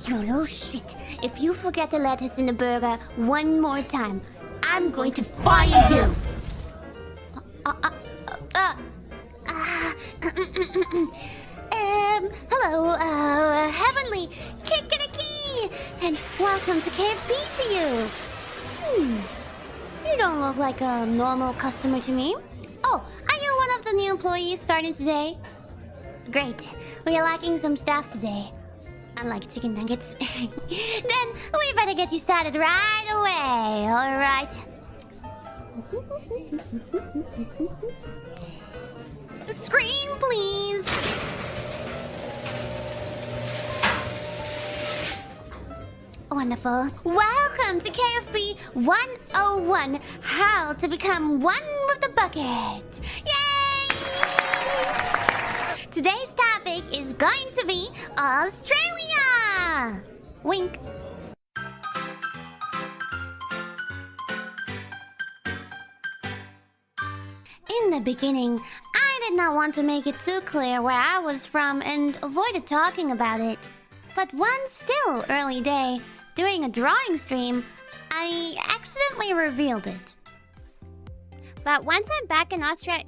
You little shit. If you forget the lettuce in the burger one more time, I'm going to fire you. Hello, Heavenly Kikariki, and welcome to KFP to you. You don't look like a normal customer to me. Oh, are you one of the new employees starting today? Great, we are lacking some staff today. Unlike chicken nuggets. Then we better get you started right away, alright? Screen, please! Wonderful. Welcome to KFP 101. How to become one with the bucket. Yay! Today's topic is going to be Australia! Wink. In the beginning, I did not want to make it too clear where I was from and avoided talking about it. But one still early day, during a drawing stream, I accidentally revealed it. But once I'm back in Austria,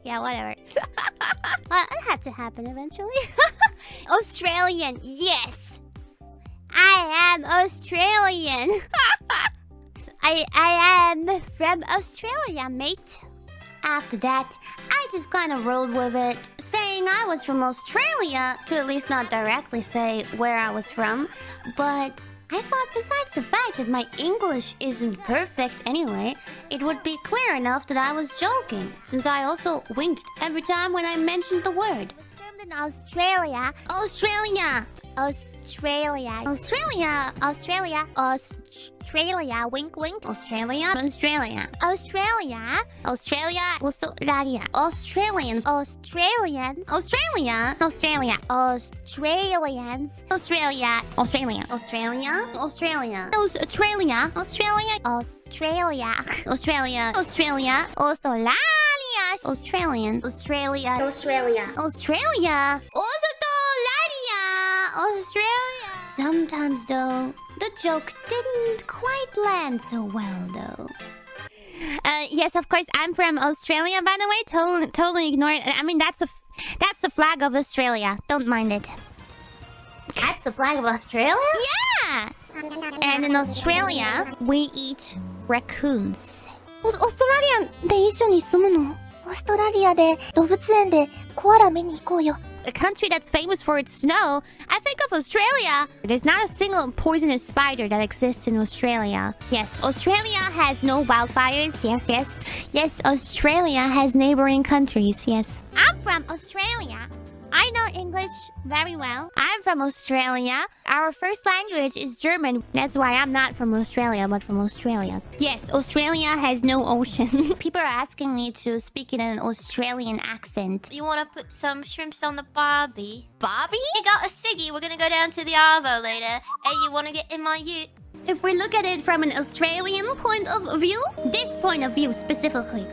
yeah, whatever. Well, it had to happen eventually. Australian, yes! I am Australian. I am from Australia, mate. After that, I just kind of rolled with it, saying I was from Australia, to at least not directly say where I was from. But I thought besides the fact that my English isn't perfect anyway, it would be clear enough that I was joking, since I also winked every time when I mentioned the word. Filmed in Australia. Australia. Australia. Australia. Australia. Australia. Wink, wink. Australia. Australia. Australia. Australia. Australia. Australian. Australian. Australia. Australia. Australians. Australia. Australia. Australia. Australia. Australia. Australia. Australia. Australia. Australia. Australia. Australian. Australia. Australia. Australia. Australia. Sometimes, though, the joke didn't quite land so well, though. Yes, of course, I'm from Australia, by the way. Totally ignore it. I mean, that's the flag of Australia. Don't mind it. That's the flag of Australia? Yeah! And in Australia, we eat raccoons. Australia で一緒に住むの? Australia で動物園でコアラ見に行こうよ. A country that's famous for its snow, I think of Australia. There's not a single poisonous spider that exists in Australia. Yes, Australia has no wildfires. Yes, yes. Yes, Australia has neighboring countries. Yes. I'm from Australia. I know English very well. I'm from Australia. Our first language is German. That's why I'm not from Australia, but from Australia. Yes, Australia has no ocean. People are asking me to speak in an Australian accent. You want to put some shrimps on the barbie? Bobby? I got a ciggy. We're going to go down to the Arvo later. Hey, you want to get in my ute? If we look at it from an Australian point of view, this point of view specifically.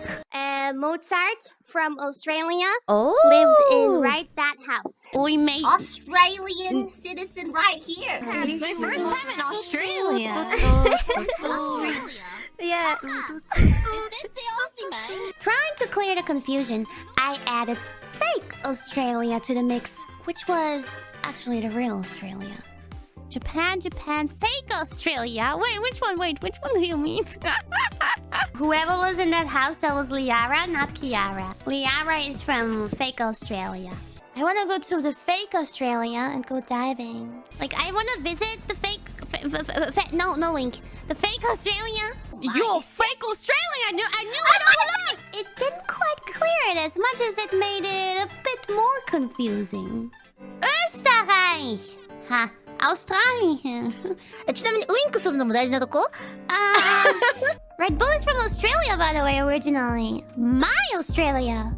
Mozart from Australia lived in that house. We made Australian citizen right here. It's my first time in Australia. Australia? Yeah. Is this the Aussie man? Trying to clear the confusion, I added fake Australia to the mix, which was actually the real Australia. Japan, fake Australia. Wait, which one? Which one do you mean? Whoever was in that house, that was Liara, not Kiara. Liara is from fake Australia. I want to go to the fake Australia and go diving. Like, I want to visit the fake... no, Link. The fake Australia. Why? You're fake Australia! I knew it all along! It didn't quite clear it as much as it made it a bit more confusing. Österreich! Ha. Australian. ちなみにウインクするのも大事なとこ? Red Bull is from Australia, by the way, originally. My Australia.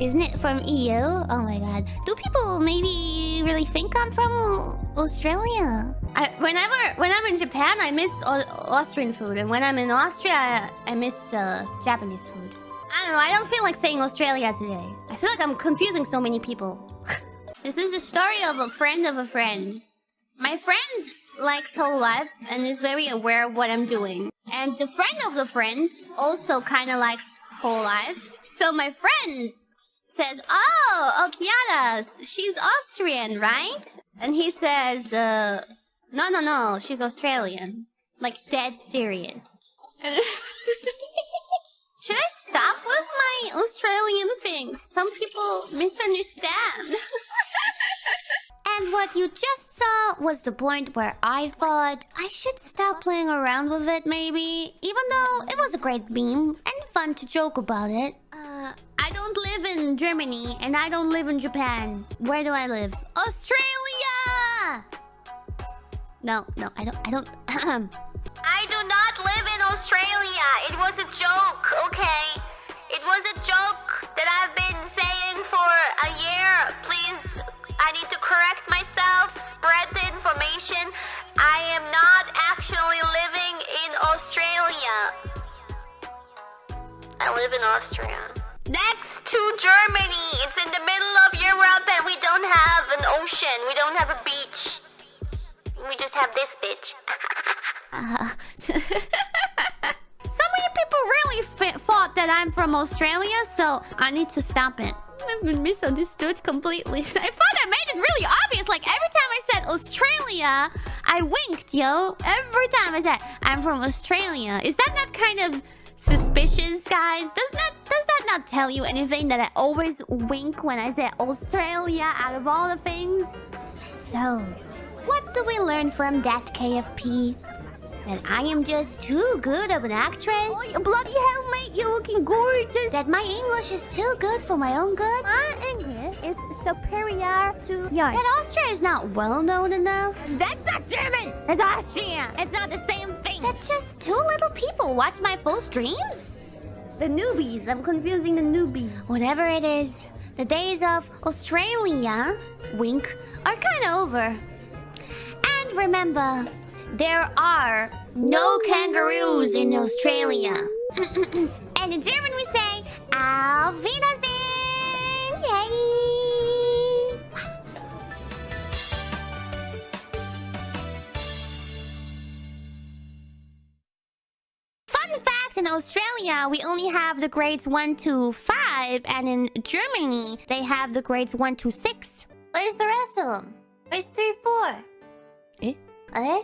Isn't it from EU? Oh my god. Do people maybe really think I'm from Australia? Whenever I'm in Japan, I miss Austrian food. And when I'm in Austria, I miss Japanese food. I don't know, I don't feel like saying Australia today. I feel like I'm confusing so many people. This is the story of a friend of a friend. My friend likes whole life and is very aware of what I'm doing. And the friend of the friend also kind of likes whole life. So my friend says, oh, Kiara, she's Austrian, right? And he says, no, she's Australian. Like, dead serious. Should I stop with my Australian thing? Some people misunderstand. And what you just saw was the point where I thought I should stop playing around with it, maybe. Even though it was a great meme and fun to joke about it. I don't live in Germany and I don't live in Japan. Where do I live? Australia! No, I don't. I do not live in Australia. It was a joke, okay? It was a joke that I've been saying for a year. Please, I need to correct myself, spread the information. I am not actually living in Australia. I live in Austria. Next to Germany. It's in the middle of Europe and we don't have an ocean. We don't have a beach. We just have this bitch. So many people really thought that I'm from Australia, so I need to stop it. I've been misunderstood completely. I thought I made it really obvious. Like, every time I said Australia, I winked, yo. Every time I said, I'm from Australia. Is that not kind of suspicious, guys? Does that not tell you anything that I always wink when I say Australia out of all the things? So, what do we learn from that KFP? That I am just too good of an actress? Oh, bloody hell, mate, you're looking gorgeous. That my English is too good for my own good? My English is superior to yours. That Austria is not well known enough? That's not German! It's Austrian! It's not the same thing! That just two little people watch my full streams? The newbies. I'm confusing the newbies. Whatever it is, the days of Australia, wink, are kind of over. And remember, there are no kangaroos in Australia. And in German we say, Auf Wiedersehen! Yay! Fun fact, in Australia, we only have the grades 1 to 5, and in Germany, they have the grades 1 to 6. Where's the rest of them? Where's 3, 4? Eh? Eh?